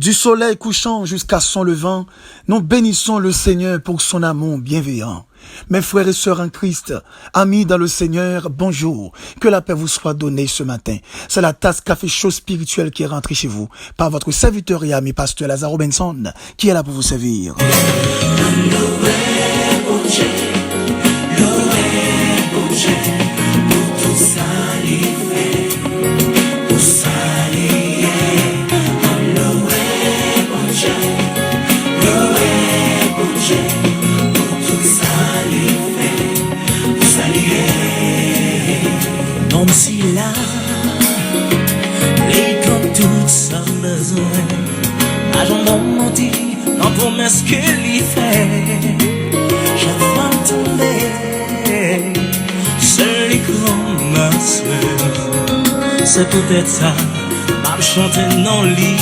Du soleil couchant jusqu'à son levant, nous bénissons le Seigneur pour son amour bienveillant. Mes frères et sœurs en Christ, amis dans le Seigneur, bonjour. Que la paix vous soit donnée ce matin. C'est la tasse café chaud spirituelle qui est rentrée chez vous par votre serviteur et ami pasteur Lazare Robinson qui est là pour vous servir. Comme si là, les comme tout ça besoin, agent menti, en promesse que l'y fait, je vais tomber, seul et comme ma soeur, c'est peut-être ça, m'a chanté non lit.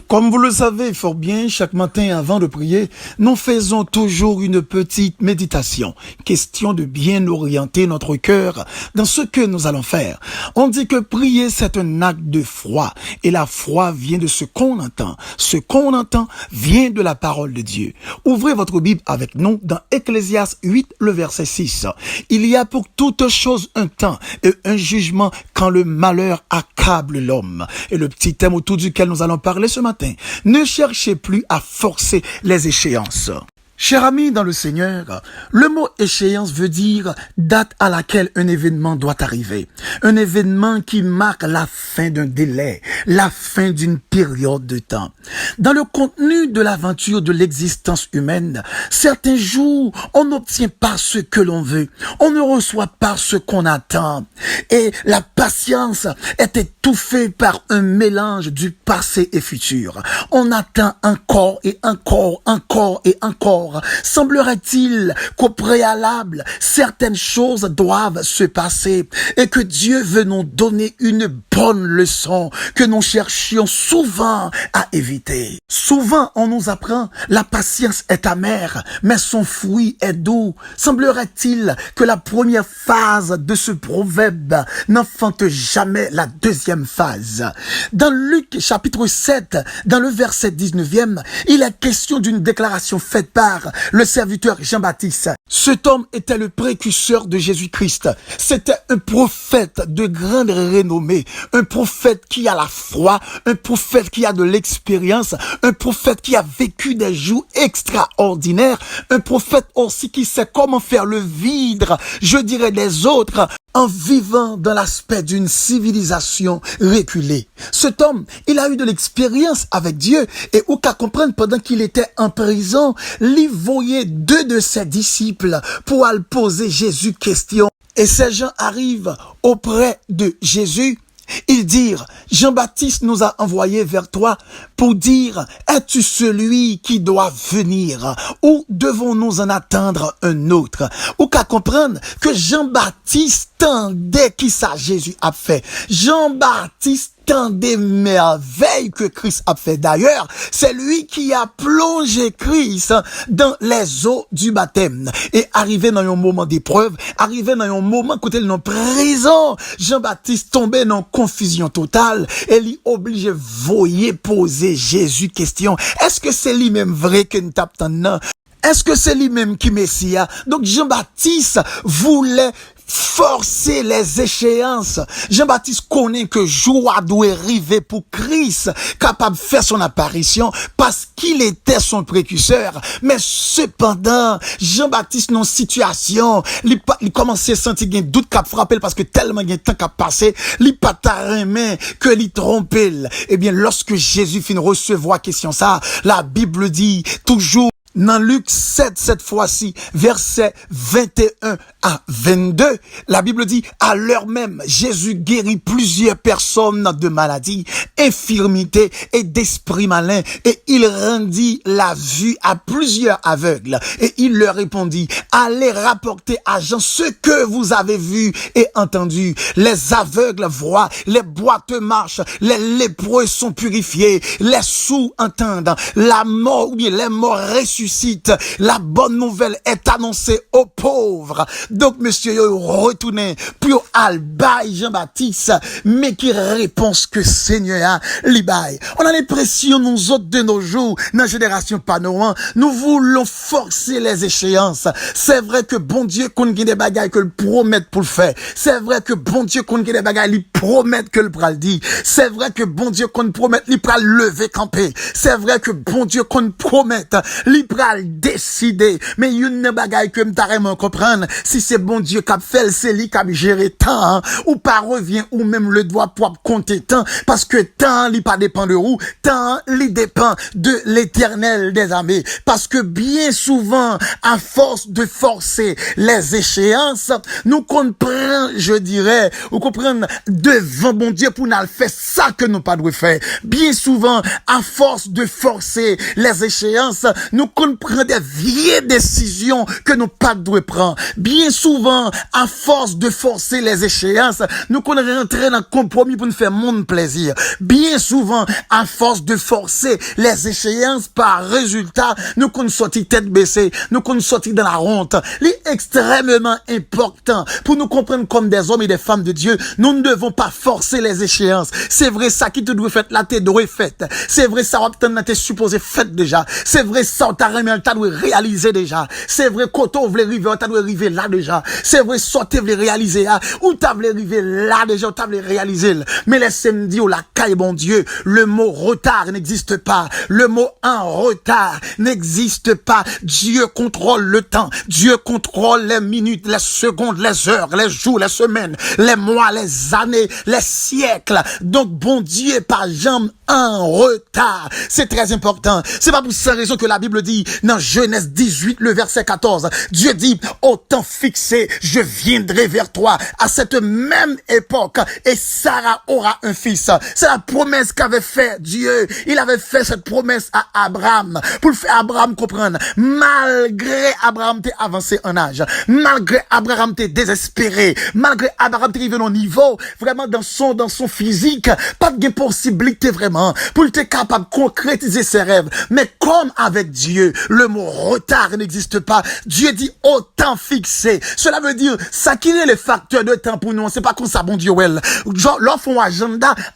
Comme vous le savez fort bien, chaque matin avant de prier, nous faisons toujours une petite méditation. Question de bien orienter notre cœur dans ce que nous allons faire. On dit que prier, c'est un acte de foi. Et la foi vient de ce qu'on entend. Ce qu'on entend vient de la parole de Dieu. Ouvrez votre Bible avec nous dans Ecclésiaste 8, le verset 6. Il y a pour toute chose un temps et un jugement quand le malheur accable l'homme. Et le petit thème autour duquel nous allons parler ce matin: ne cherchez plus à forcer les échéances. Chers amis dans le Seigneur, le mot échéance veut dire date à laquelle un événement doit arriver. Un événement qui marque la fin d'un délai, la fin d'une période de temps. Dans le contenu de l'aventure de l'existence humaine, certains jours, on n'obtient pas ce que l'on veut. On ne reçoit pas ce qu'on attend. Et la patience est étouffée par un mélange du passé et futur. On attend encore et encore, encore et encore. Semblerait-il qu'au préalable, certaines choses doivent se passer et que Dieu veut nous donner une bonne leçon que nous cherchions souvent à éviter. Souvent, on nous apprend la patience est amère, mais son fruit est doux. Semblerait-il que la première phase de ce proverbe n'enfante jamais la deuxième phase. Dans Luc chapitre 7, dans le verset 19e, il est question d'une déclaration faite par le serviteur Jean-Baptiste. Cet homme était le précurseur de Jésus-Christ. C'était un prophète de grande renommée, un prophète qui a la foi, un prophète qui a de l'expérience, un prophète qui a vécu des jours extraordinaires, un prophète aussi qui sait comment faire le vide, je dirais, des autres, en vivant dans l'aspect d'une civilisation reculée. Cet homme, il a eu de l'expérience avec Dieu et ou qu'à comprendre pendant qu'il était en prison, il voyait deux de ses disciples pour aller poser Jésus question. Et ces gens arrivent auprès de Jésus. Ils dirent: Jean-Baptiste nous a envoyés vers toi pour dire, es-tu celui qui doit venir ou devons-nous en attendre un autre? Ou qu'à comprendre que Jean-Baptiste tendait qui ça Jésus a fait. Jean-Baptiste tant des merveilles que Christ a fait. D'ailleurs, c'est lui qui a plongé Christ dans les eaux du baptême. Et arrivé dans un moment d'épreuve, arrivé dans un moment côté de nos prison, Jean-Baptiste tombait dans confusion totale et lui obligé voyer poser Jésus question. Est-ce que c'est lui-même vrai que nous t'attendons? Est-ce que c'est lui-même qui Messia? Donc Jean-Baptiste voulait forcer les échéances. Jean-Baptiste connaît que joie doit arriver pour Christ, capable de faire son apparition parce qu'il était son précurseur. Mais cependant, Jean-Baptiste dans une situation, il commençait à sentir un doute qu'a frappé parce que tellement il y a temps qu'a passé, il pas taremé que il trompé. Eh bien, lorsque Jésus finit recevoir question ça, la Bible dit toujours dans Luc 7, cette fois-ci, versets 21 à 22, la Bible dit, à l'heure même, Jésus guérit plusieurs personnes de maladies, infirmités et d'esprits malins, et il rendit la vue à plusieurs aveugles, et il leur répondit, allez rapporter à Jean ce que vous avez vu et entendu. Les aveugles voient, les boiteux marchent, les lépreux sont purifiés, les sourds entendent, la mort ou bien les morts ressuscitent, la bonne nouvelle est annoncée aux pauvres. Donc, monsieur, retournez pour Albaï Jean-Baptiste, mais qui réponse que Seigneur a libaï. On a l'impression, nous autres de nos jours, dans la génération Panoran, nous voulons forcer les échéances. C'est vrai que bon Dieu, qu'on ait des bagailles que le promette pour le faire. C'est vrai que bon Dieu, qu'on ait des bagailles, lui promette que le pral dit. C'est vrai que bon Dieu, qu'on promette, lui pral lever camper. C'est vrai que bon Dieu, qu'on promette, lui pral décider. Mais une bagaille que m'ta vraiment comprendre, si c'est bon Dieu qui a fait, c'est lui qui a géré temps, hein, ou pas revient, ou même le doigt pour compter temps, parce que temps, lui pas dépend de où, temps, lui dépend de l'Éternel des armées. Parce que bien souvent, à force de forcer les échéances, nous comprenons, je dirais, ou comprenons devant bon Dieu pour nous faire ça que nous pas devons faire. Bien souvent, à force de forcer les échéances, nous comprenons des vieilles décisions que nous pas devons prendre. Bien souvent, à force de forcer les échéances, nous comprenons rentrer dans le compromis pour nous faire mon plaisir. Bien souvent, à force de forcer les échéances, par résultat, nous comprenons sortir tête baissée, nous comprenons sortir dans la honte. C'est extrêmement important pour nous comprendre comme des hommes et des femmes de Dieu. Nous ne devons pas forcer les échéances. C'est vrai ça qui te doit faire, là t'es doit fait. C'est vrai ça t'es supposé fait déjà. C'est vrai ça t'as doit réaliser déjà. C'est vrai quand on voulait arriver, t'as doit arriver là déjà. C'est vrai ça t'es voulait réaliser là, ou t'as voulu arriver là déjà, t'as voulu réaliser. Mais laissez-moi dire, la caille bon Dieu, le mot retard n'existe pas. Le mot en retard n'existe pas. Dieu contrôle le temps. Dieu contrôle les minutes, les secondes, les heures, les jours, les semaines, les mois, les années, les siècles. Donc, bon Dieu, pas jamais en retard. C'est très important. C'est pas pour cette raison que la Bible dit, dans Genèse 18, le verset 14, Dieu dit, au temps fixé, je viendrai vers toi à cette même époque et Sarah aura un fils. C'est la promesse qu'avait fait Dieu. Il avait fait cette promesse à Abraham pour le faire Abraham comprendre. Malgré Abraham t'est avancé en âge, malgré Abraham t'est désespéré, malgré Abraham t'est arrivé au niveau vraiment dans son physique, pas de possibilité vraiment pour être capable de concrétiser ses rêves. Mais comme avec Dieu, le mot retard n'existe pas. Dieu dit au temps fixé. Cela veut dire ça qui est le facteur de temps pour nous. C'est pas comme ça bon Dieu well. Genre l'offre un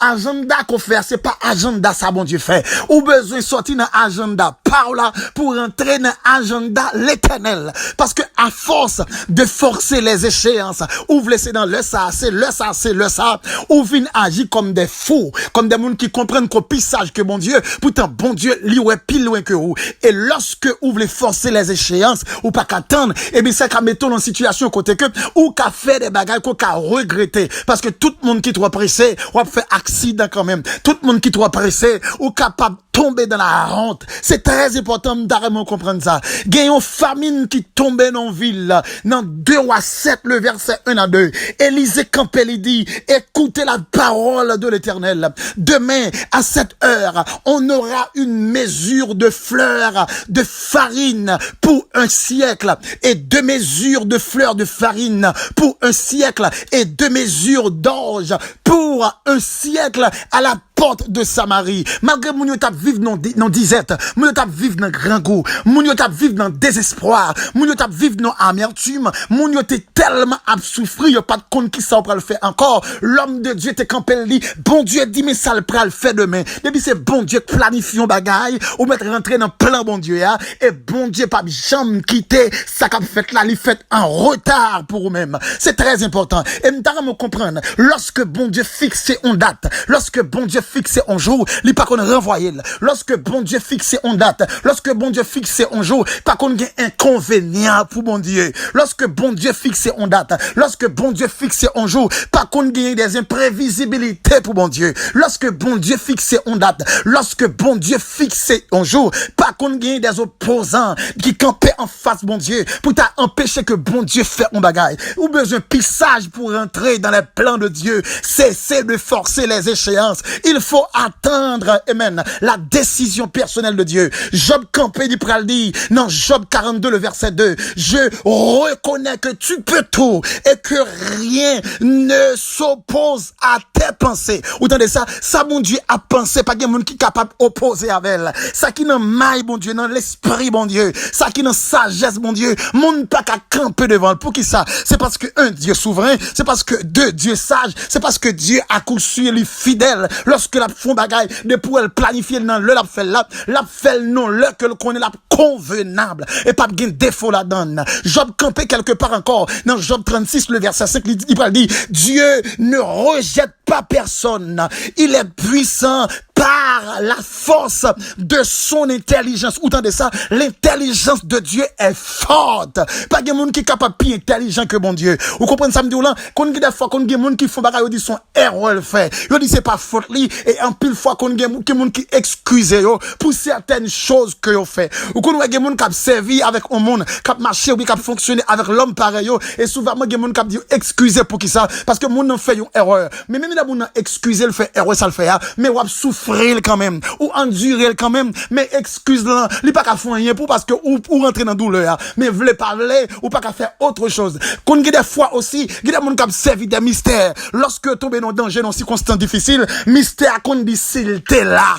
agenda qu'on fait, c'est pas agenda ça bon Dieu fait. Ou besoin sortir dans agenda par là pour entrer dans agenda l'éternel. Parce que à force de forcer les échéances, ou vous laissez dans le ça, c'est le ça, c'est le ça, ou vient agir comme des fous, comme des gens qui comprennent qu'on plus sage que bon Dieu, pourtant bon Dieu lui ouais pile loin que vous. Et lorsque vous voulez forcer les échéances, ou pas qu'attendre, et bien c'est qu'à mettre dans situation côté que, ou qu'à faire des bagages qu'on qu'à regretter. Parce que tout le monde qui trop pressé, ou fait accident quand même. Tout le monde qui trop pressé, ou capable tomber dans la honte. C'est très important d'arrêter comprendre ça. Gagne une famine qui tombe dans ville, dans 2 Rois 7, le verset 1 à 2. Élisée Campbell dit, écoutez la parole de l'Éternel. Demain, à cette heure, on aura une mesure de fleurs de farine pour un siècle, et 2 mesures de fleurs de farine pour un siècle, et 2 mesures d'orge pour un siècle à la porte de Samarie. Malgré mon yo tap vivre dans disette, mon yo tap vivre dans grand goût, mon yo tap vivre dans désespoir, mon yo tap vivre dans amertume, mon yo t'es tellement à souffrir, yo pas de compte qui ça le faire encore. L'homme de Dieu t'es campé li, bon Dieu dit mais ça le pral fait demain. Depuis c'est bon Dieu planifions bagaille ou mettre rentrer dans plan bon Dieu ya, et bon Dieu pas jamais quitter ça qu'a fait là, li fait en retard pour vous-même. C'est très important. Et m'ta me comprendre, lorsque bon Dieu fixe une date, lorsque bon Dieu fixe un jour, il pas qu'on renvoyer. Lorsque bon Dieu fixe en date, lorsque bon Dieu fixe un jour, pas qu'on gagne inconvénient pour bon Dieu. Lorsque bon Dieu fixe en date, lorsque bon Dieu fixe un jour, pas qu'on gagne des imprévisibilités pour bon Dieu. Lorsque bon Dieu fixe en date, lorsque bon Dieu fixe un jour, pas qu'on gagne des opposants qui campaient en face bon Dieu pour t'empêcher que bon Dieu fait un bagaille. Ou besoin pissage pour entrer dans les plans de Dieu. Cessez de forcer les échéances. Il faut attendre, amen, la décision personnelle de Dieu. Job campé du praldi, dans Job 42, le verset 2. Je reconnais que tu peux tout et que rien ne s'oppose à tes pensées. Vous entendez ça? Ça, mon Dieu, a pensé, pas de monde qui est capable d'opposer avec elle. Ça qui n'a maille, mon Dieu, dans l'esprit, mon Dieu. Ça qui n'a sagesse, mon Dieu. Mon pas qu'à camper devant. Pour qui ça? C'est parce que un Dieu souverain, c'est parce que deux Dieu sage, c'est parce que Dieu a coup sûr les fidèles. Lorsque la font bagaille, de pour elle planifier dans le la fait non le que le connaît la convenable et pas de défaut là-dedans. Job campé quelque part encore dans Job 36 le verset 5 il dit Dieu ne rejette pas personne. Il est puissant par la force de son intelligence. Autant de ça, l'intelligence de Dieu est forte. Pas de monde qui est capable plus intelligent que mon Dieu. Vous comprenez ça me dit là, quand il y a des fois qu'on des monde qui font bagarre, ils disent son erreur le fait. Ils disent c'est pas faute li et en pile fois qu'on des monde qui excuse yo pour certaines choses que yo fait. Ou qu'on des monde qui servi avec un monde, qui marcher ou qui fonctionner avec l'homme pareil yo et souvent des monde qui dit excusez pour qui ça parce que monde fait une erreur. Mais même la monde excuser le fait erreur ça le fait mais ou souffrir quand même ou endurer quand même mais excuse là il pas qu'à faire rien pour parce que ou rentrer dans douleur mais voulez parler ou pas qu'à faire autre chose qu'on des fois aussi il y a des monde qui servi des mystères lorsque tomber dans danger dans circonstances difficiles mystère qu'on dit s'il t'est là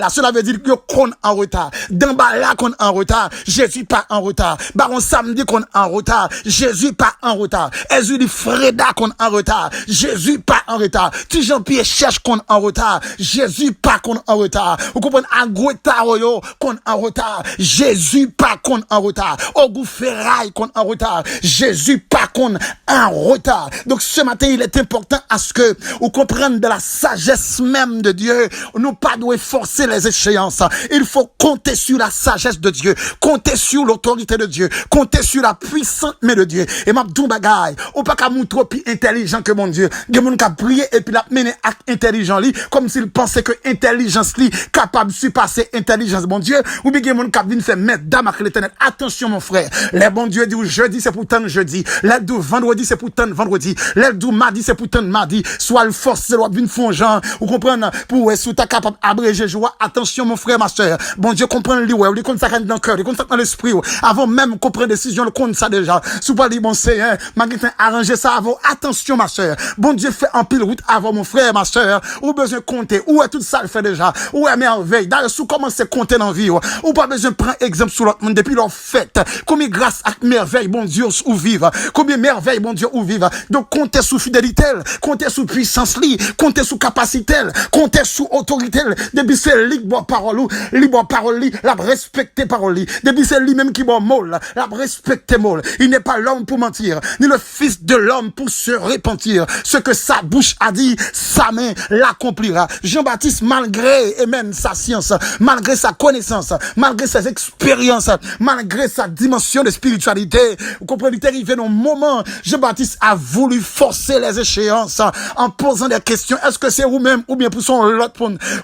cela veut dire que qu'on en retard d'en bas là qu'on en retard Jésus pas en retard baron samedi qu'on en retard Jésus pas en retard Jésus dit Freda qu'on en retard Jésus pas en retard tu Jean-Pierre cherche qu'on en retard Jésus pas qu'on en retard. Vous comprenez? Agoueta yo qu'on en retard. Jésus pas qu'on en retard. Ogou ferraille qu'on en retard. Jésus pas qu'on en retard. Donc ce matin, il est important à ce que vous compreniez de la sagesse même de Dieu. Nous pas doit forcer les échéances. Il faut compter sur la sagesse de Dieu. Compter sur l'autorité de Dieu. Compter sur la puissante main de Dieu. Et m'a dou bagay. Ou pas qu'à montrer plus intelligent que mon Dieu. Des moun ka prier et puis la mener acte intelligent li comme s'il pensait que intelligence li capable de surpasser intelligence bon Dieu ou bien mon cap vinn faire mettre dame avec l'Éternel. Attention mon frère, les bon Dieu dit jeudi c'est pour tant jeudi, les dou vendredi c'est pour tant vendredi, les dou mardi c'est pour tant mardi, soit le force de vinn font genre ou comprendre pour sous ta capable abréger joie. Attention mon frère ma soeur, bon Dieu comprend li ouais, li compte ça dans le cœur, li compte ça dans l'esprit avant même qu'on prenne décision le compte ça déjà. Sous pas dire bon Seigneur, magasin arranger ça avant. Attention ma soeur, bon Dieu fait en pile route avant mon frère ma soeur, ou besoin compter ou est tout ça le fait déjà ou est merveille d'ailleurs sous commencer compter dans vie ou pas besoin prendre exemple sur l'autre monde depuis leur fête combien grâce à merveille bon Dieu ou vivre combien merveille bon Dieu ou vivre donc compter sous fidélité compter sous puissance li compter sous capacité compter sous autorité depuis c'est libre parole li la respecter parole li depuis c'est lui même qui bon mot la respecter mot il n'est pas l'homme pour mentir ni le fils de l'homme pour se repentir ce que sa bouche a dit sa main l'accomplira. Jean-Baptiste malgré amen sa science malgré sa connaissance malgré ses expériences malgré sa dimension de spiritualité vous comprenez il est arrivé dans un moment Jean-Baptiste a voulu forcer les échéances en posant des questions est-ce que c'est vous-même ou bien pour son l'autre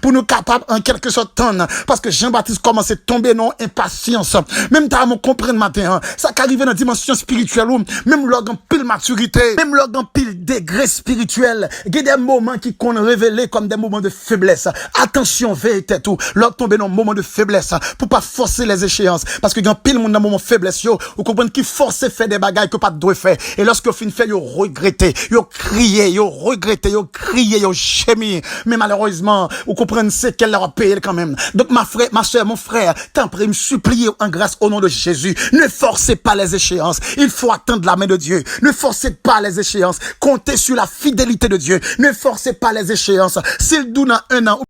pour nous capables en quelque sorte parce que Jean-Baptiste commençait à tomber dans impatience même t'as mon comprendre matin ça qui arrive dans la dimension spirituelle même lors d'un pile maturité même lors d'un pile degré spirituel il y a des moments qui qu'on révélé comme des moments de faiblesse. Attention, veille tête ou l'autre tomber dans un moment de faiblesse pour pas forcer les échéances parce que y a pile monde dans moment de faiblesse yo vous comprenez qui force faire des bagailles que pas doit faire et lorsque fin fait yo regretter yo crier yo regretter yo crier yo gémir mais malheureusement vous comprenez c'est qu'elle leur a payé quand même donc ma frère ma soeur mon frère t'en prie me supplier en grâce au nom de Jésus ne forcez pas les échéances il faut attendre la main de Dieu ne forcez pas les échéances comptez sur la fidélité de Dieu ne forcez pas les échéances s'il donne un an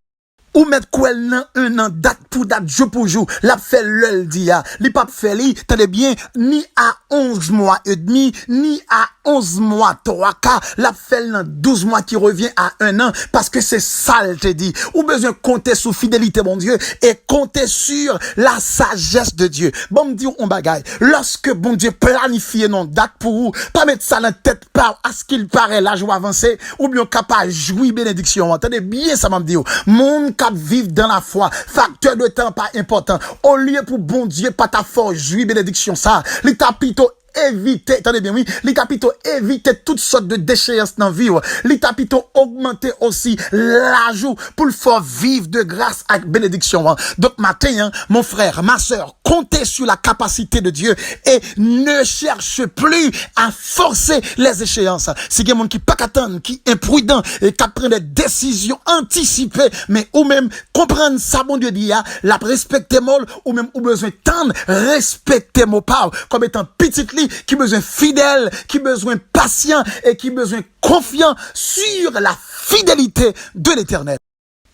ou mettre quoi un an, date pour date, jour pour jour, la fait le dia, li pas fait li, tenez bien, ni à 11 mois et demi, ni à 11 mois 3 quarts, la fait dans 12 mois qui revient à 1 an, parce que c'est ça, elle te dit. Ou besoin de compter sur fidélité, mon Dieu, et compter sur la sagesse de Dieu. Bon, me dire, on bagaille. Lorsque, bon Dieu, planifie non date pour vous, pas mettre ça dans la tête, pas à ce qu'il paraît, là, je vais avancer, ou bien capable jouir bénédiction. Entendez bien ça, m'a dit. Mon cap vivre dans la foi, facteur de temps pas important. Au lieu pour bon Dieu, pas ta force, jouir bénédiction, ça, les tapito éviter, attendez bien, oui, les capitaux éviter toutes sortes de déchéances dans la vie, les capitaux augmenter aussi l'ajout pour le faire vivre de grâce avec bénédiction. Donc, matin, mon frère, ma soeur, comptez sur la capacité de Dieu et ne cherche plus à forcer les échéances. Si il y a des gens qui pas attendre, qui est imprudent et qui prennent des décisions anticipées, mais ou même comprendre ça, bon Dieu dit, la respecter molle, ou même ou besoin tendre, respecter mon pas, comme étant petit lit, qui besoin fidèle, qui besoin patient et qui besoin confiant sur la fidélité de l'Éternel.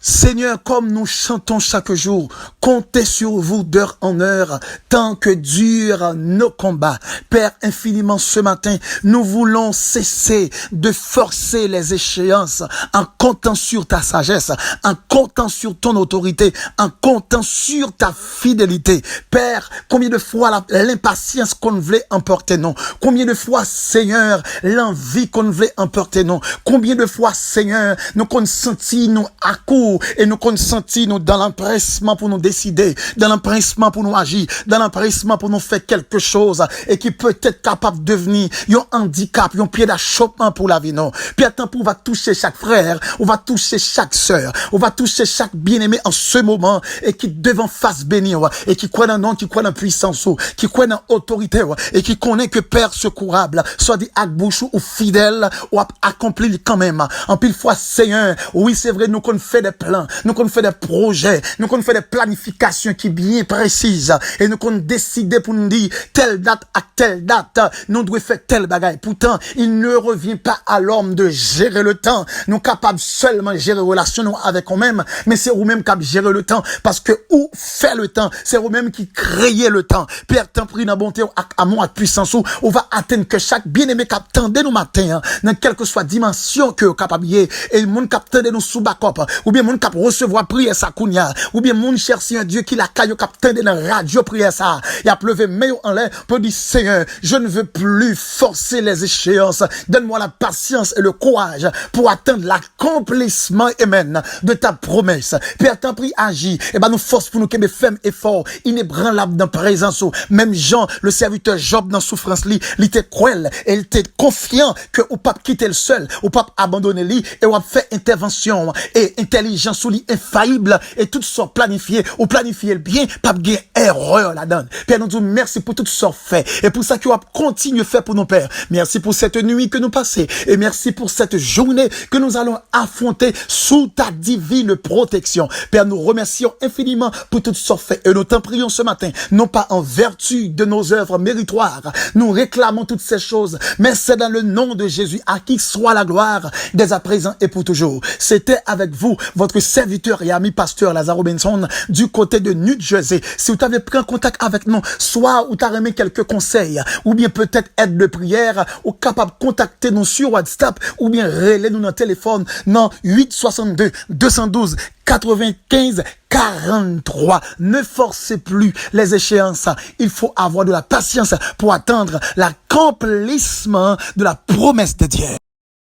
Seigneur, comme nous chantons chaque jour, comptez sur vous d'heure en heure, tant que durent nos combats. Père, infiniment ce matin, nous voulons cesser de forcer les échéances en comptant sur ta sagesse, en comptant sur ton autorité, en comptant sur ta fidélité. Père, combien de fois l'impatience qu'on voulait emporter non? Combien de fois, Seigneur, l'envie qu'on voulait emporter non? Combien de fois, Seigneur, nous qu'on sentit nous à court et nous consentis nous dans l'empressement pour nous décider, dans l'empressement pour nous agir, dans l'empressement pour nous faire quelque chose et qui peut être capable de devenir un handicap, un pied d'achoppement pour la vie, non. Puis attends, on va toucher chaque frère, on va toucher chaque sœur, on va toucher chaque bien-aimé en ce moment et qui devant face bénir et qui croit dans nom, qui croit dans puissance, qui croit dans autorité et qui connaît que Père secourable, soit dit à bouche ou fidèle ou accompli quand même. En pile fois, Seigneur, oui, c'est vrai, nous qu'on fait des plans, nous qu'on fait des projets, nous qu'on fait des planifications qui bien précises et nous qu'on décide pour nous dire telle date à telle date, nous devons faire tel bagaille. Pourtant, il ne revient pas à l'homme de gérer le temps. Nous capables seulement de gérer relation nous avec nous-mêmes, mais c'est vous-même qui gérer le temps parce que où fait le temps, c'est vous-même qui créez le temps. Père, t'en prie dans bonté, à mon puissance, on va atteindre que chaque bien-aimé qui attendait nous matin, dans quelle que soit dimension que capable et le monde qui attendait nous sous backup, ou bien moun k'ap recevoir prière ça kounya, ou bien moun chercher un Dieu qui la caillou k'ap tende dans radio prière ça, y a pleuvé maillot en l'air pour dire Seigneur, je ne veux plus forcer les échéances, donne-moi la patience et le courage pour atteindre l'accomplissement amen de ta promesse. Père, t'en prie agis, et ben nous force pour nous qu'aimer ferme et fort, inébranlable dans présence, même Jean, le serviteur Job dans souffrance li était cruel et il était confiant que ou pas quitter le seul, ou pas abandonner lui et ou fait intervention et intelligence ou li infaillible et tout ça planifié ou planifier le bien pas de erreur là-dedans. Père, nous disons merci pour tout ça fait et pour ça que vous continuez faire pour nos pères. Merci pour cette nuit que nous passons et merci pour cette journée que nous allons affronter sous ta divine protection. Père, nous remercions infiniment pour tout ça fait et nous t'en prions ce matin, non pas en vertu de nos œuvres méritoires. Nous réclamons toutes ces choses, mais c'est dans le nom de Jésus à qui soit la gloire dès à présent et pour toujours. C'était avec vous, votre serviteur et ami pasteur Lazare Robinson du côté de New Jersey. Si vous avez pris en contact avec nous, soit vous avez remis quelques conseils, ou bien peut-être aide de prière, ou capable de contacter nous sur WhatsApp, ou bien relais nous dans le téléphone, non 862 212 95 43. Ne forcez plus les échéances. Il faut avoir de la patience pour attendre l'accomplissement de la promesse de Dieu.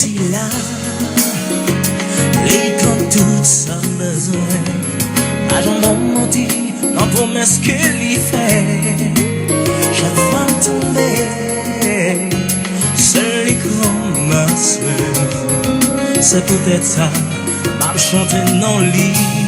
Et quand tout ça besoin, agent menti, la promesse que lui fait, j'avais tombé, seul comme ma soeur. C'est peut-être ça, m'a chanté dans le lit.